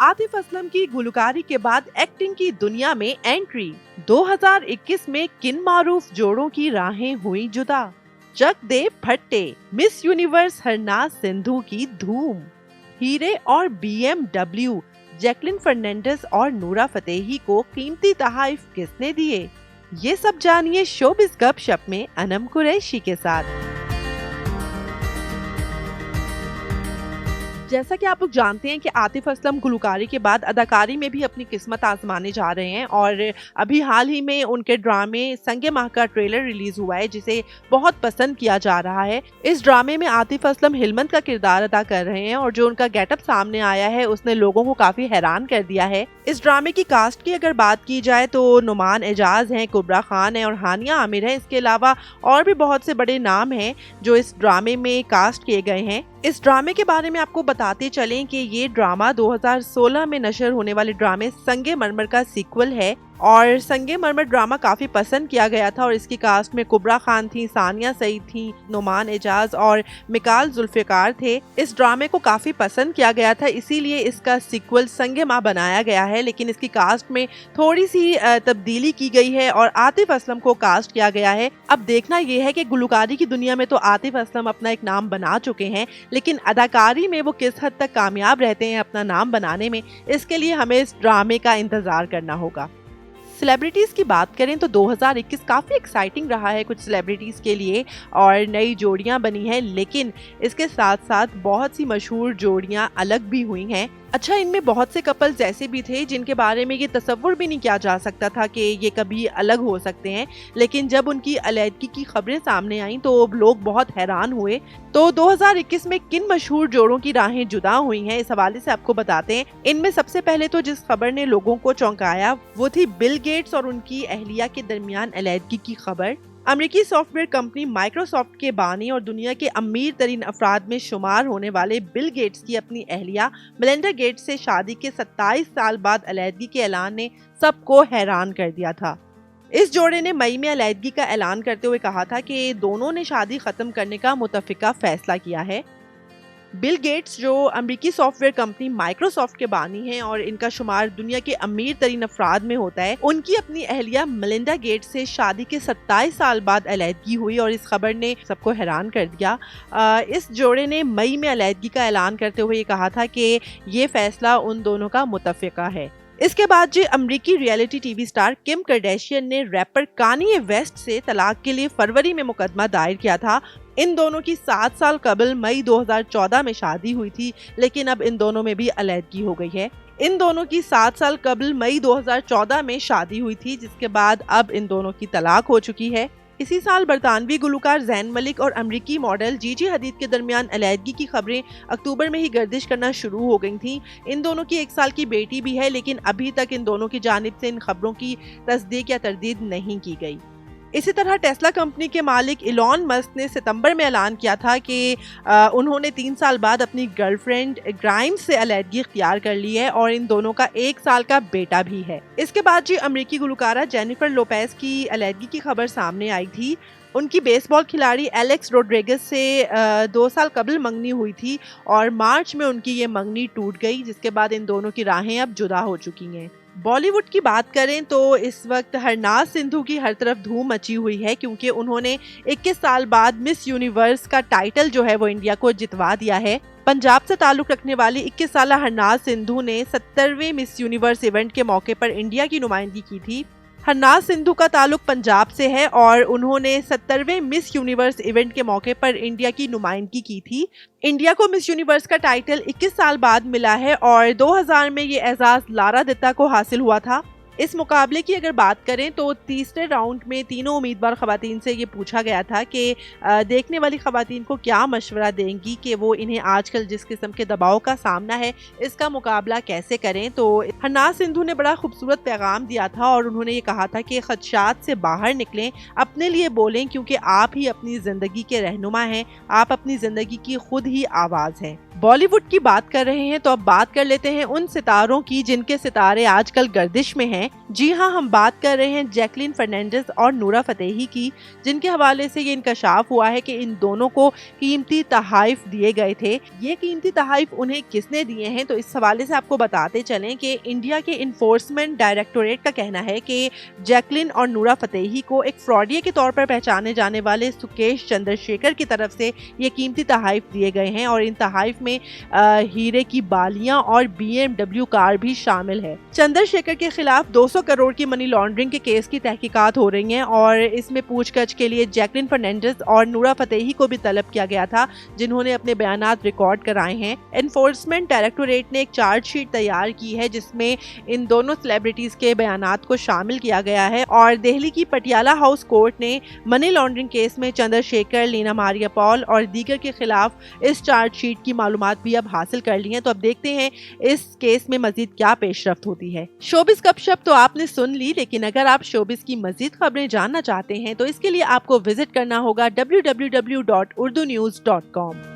आतिफ असलम की गुलकारी के बाद एक्टिंग की दुनिया में एंट्री। 2021 में किन मारूफ जोड़ों की राहें हुई जुदा। जगदेव भट्टे, मिस यूनिवर्स हरनाज सिंधु की धूम। हीरे और BMW, जैकलिन फर्नांडिस और नूरा फतेही को कीमती तोहफे किसने दिए? ये सब जानिए शोबिज़ गपशप में अनम कुरैशी के साथ। जैसा कि आप लोग जानते हैं कि आतिफ असलम गुलकारी के बाद अदाकारी में भी अपनी किस्मत आजमाने जा रहे हैं और अभी हाल ही में उनके ड्रामे संगे माह का ट्रेलर रिलीज हुआ है जिसे बहुत पसंद किया जा रहा है। इस ड्रामे में आतिफ असलम हिलमत का किरदार अदा कर रहे हैं और जो उनका गेटअप सामने आया है उसने लोगों को काफी हैरान कर दिया है। इस ड्रामे की कास्ट की अगर बात की जाए तो नुमान एजाज हैं, कुबरा खान है और हानिया आमिर है। इसके अलावा और भी बहुत से बड़े नाम हैं जो इस ड्रामे में कास्ट किए गए हैं। इस ड्रामे के बारे में आपको बताते चलें कि ये ड्रामा 2016 में नशर होने वाले ड्रामे संगे मरमर का सीक्वल है और संगे मरमर ड्रामा काफी पसंद किया गया था और इसकी कास्ट में कुबरा खान थी, सानिया सईद थी, नुमान एजाज और मिकाल जुल्फिकार थे। इस ड्रामे को काफी पसंद किया गया था, इसीलिए इसका सीक्वल संगे माह बनाया गया है, लेकिन इसकी कास्ट में थोड़ी सी तब्दीली की गई है और आतिफ असलम को कास्ट किया गया है। अब देखना यह है कि गुलकारी की दुनिया में तो आतिफ असलम अपना एक नाम बना चुके हैं, लेकिन अदाकारी में वो किस हद तक कामयाब रहते हैं अपना नाम बनाने में, इसके लिए हमें इस ड्रामे का इंतजार करना होगा। सेलिब्रिटीज़ की बात करें तो 2021 काफ़ी एक्साइटिंग रहा है कुछ सेलिब्रिटीज़ के लिए और नई जोड़ियां बनी हैं, लेकिन इसके साथ साथ बहुत सी मशहूर जोड़ियां अलग भी हुई हैं। अच्छा, इनमें बहुत से कपल्स ऐसे भी थे जिनके बारे में ये तसव्वुर भी नहीं किया जा सकता था कि ये कभी अलग हो सकते हैं, लेकिन जब उनकी अलैदगी की खबरें सामने आईं तो लोग बहुत हैरान हुए। तो 2021 में किन मशहूर जोड़ों की राहें जुदा हुई हैं, इस हवाले से आपको बताते हैं। इनमें सबसे पहले तो जिस खबर ने लोगों को चौंकाया वो थी बिल गेट्स और उनकी अहलिया के दरमियान अलैदगी की खबर। अमेरिकी सॉफ्टवेयर कंपनी माइक्रोसॉफ्ट के बानी और दुनिया के अमीर तरीन अफराद में शुमार होने वाले बिल गेट्स की अपनी अहलिया मेलिंडा गेट्स से शादी के 27 साल बाद अलैदगी के ऐलान ने सबको हैरान कर दिया था। इस जोड़े ने मई में अलैदगी का ऐलान करते हुए कहा था कि दोनों ने शादी खत्म करने का मुतफ़िका फैसला किया है। बिल गेट्स जो अमेरिकी सॉफ्टवेयर कंपनी माइक्रोसॉफ्ट के बानी हैं और इनका शुमार दुनिया के अमीर तरीन अफराद में होता है, उनकी अपनी अहलिया मेलिंडा गेट्स से शादी के 27 साल बाद अलैदगी हुई और इस खबर ने सबको हैरान कर दिया। इस जोड़े ने मई में अलैदगी का ऐलान करते हुए ये कहा था कि ये फैसला उन दोनों का मुतफ़िका है। इसके बाद जो अमेरिकी reality TV star Kim Kardashian ने रैपर कानिये वेस्ट से तलाक के लिए फरवरी में मुकदमा दायर किया था। इन दोनों की 7 साल कबल मई 2014 में शादी हुई थी, लेकिन अब इन दोनों में भी अलैदगी हो गई है। इन दोनों की 7 साल कबल मई 2014 में शादी हुई थी, जिसके बाद अब इन दोनों की तलाक हो चुकी है। इसी साल बरतानवी गुलकार ज़ैन मलिक और अमरीकी मॉडल जीजी हदीद के दरमियान अलैदगी की खबरें अक्टूबर में ही गर्दिश करना शुरू हो गई थीं। इन दोनों की 1 साल की बेटी भी है, लेकिन अभी तक इन दोनों की जानिब से इन खबरों की तस्दीक या तरदीद नहीं की गई। इसी तरह टेस्ला कंपनी के मालिक इलॉन मस्क ने सितंबर में ऐलान किया था कि उन्होंने 3 साल बाद अपनी गर्लफ्रेंड ग्राइम्स से अलैदगी इख्तियार कर ली है और इन दोनों का 1 साल का बेटा भी है। इसके बाद जी अमेरिकी गुलकारा जेनिफर लोपेज की अलैदगी की खबर सामने आई थी। उनकी बेसबॉल खिलाड़ी एलेक्स रोड्रिगेज से 2 साल कबल मंगनी हुई थी और मार्च में उनकी ये मंगनी टूट गई, जिसके बाद इन दोनों की राहें अब जुदा हो चुकी हैं। बॉलीवुड की बात करें तो इस वक्त हरनाज सिंधु की हर तरफ धूम मची हुई है, क्योंकि उन्होंने 21 साल बाद मिस यूनिवर्स का टाइटल जो है वो इंडिया को जितवा दिया है। पंजाब से ताल्लुक रखने वाली 21 साल हरनाज सिंधु ने 70वें मिस यूनिवर्स इवेंट के मौके पर इंडिया की नुमाइंदगी की थी। हरनाज सिंधु का ताल्लुक पंजाब से है और उन्होंने 70वें मिस यूनिवर्स इवेंट के मौके पर इंडिया की नुमाइंदगी की थी। इंडिया को मिस यूनिवर्स का टाइटल 21 साल बाद मिला है और 2000 में ये एजाज लारा दत्ता को हासिल हुआ था। इस मुकाबले की अगर बात करें तो तीसरे राउंड में तीनों उम्मीदवार खवातीन से ये पूछा गया था कि देखने वाली खवातीन को क्या मशवरा देंगी कि वो इन्हें आजकल जिस किस्म के दबाव का सामना है इसका मुकाबला कैसे करें। तो हरनाज सिंधु ने बड़ा खूबसूरत पैगाम दिया था और उन्होंने ये कहा था कि खदशात से बाहर निकलें, अपने लिए बोलें, क्योंकि आप ही अपनी ज़िंदगी के रहनुमा हैं, आप अपनी ज़िंदगी की खुद ही आवाज़ हैं। बॉलीवुड की बात कर रहे हैं तो अब बात कर लेते हैं उन सितारों की जिनके सितारे आजकल गर्दिश में हैं हैं। जी हाँ, हम बात कर रहे हैं जैकलीन फर्नांडिस और नूरा फतेही की, जिनके हवाले से ये इंकशाफ हुआ है कि इन दोनों को कीमती तोहफ़े दिए गए थे। ये कीमती तोहफ़े उन्हें किसने दिए हैं, तो इस हवाले से आपको बताते चलें कि इंडिया के इन्फोर्समेंट डायरेक्टोरेट का कहना है कि जैकलीन और नूरा फतेही को एक फ्रॉडिया के तौर पर पहचाने जाने वाले सुकेश चंद्रशेखर की तरफ से ये कीमती तोहफ़े दिए गए हैं और इन तोहफ़े में हीरे की बालियां और BMW कार भी शामिल है। चंद्रशेखर के खिलाफ 200 करोड़ की मनी लॉन्ड्रिंग के केस की तहकीकात हो रही हैं और इसमें पूछताछ के लिए जैकलीन फर्नांडिस और नूरा फतेही को भी तलब किया गया था, जिन्होंने अपने बयानात रिकॉर्ड कराए हैं। एनफोर्समेंट डायरेक्टोरेट ने एक चार्जशीट तैयार की है जिसमें इन दोनों सेलिब्रिटीज के बयानात को शामिल किया गया है और दिल्ली की पटियाला हाउस कोर्ट ने मनी लॉन्ड्रिंग केस में चंद्रशेखर, लीना मारिया पॉल और दीगर के खिलाफ इस चार्जशीट की मालूमात भी अब हासिल कर ली है। तो अब देखते हैं इस केस में मजीद क्या पेशरफ्त होती है। शोबिस गपशप तो आपने सुन ली, लेकिन अगर आप शोबिस की मजीद खबरें जानना चाहते हैं तो इसके लिए आपको विजिट करना होगा www.urdunews.com।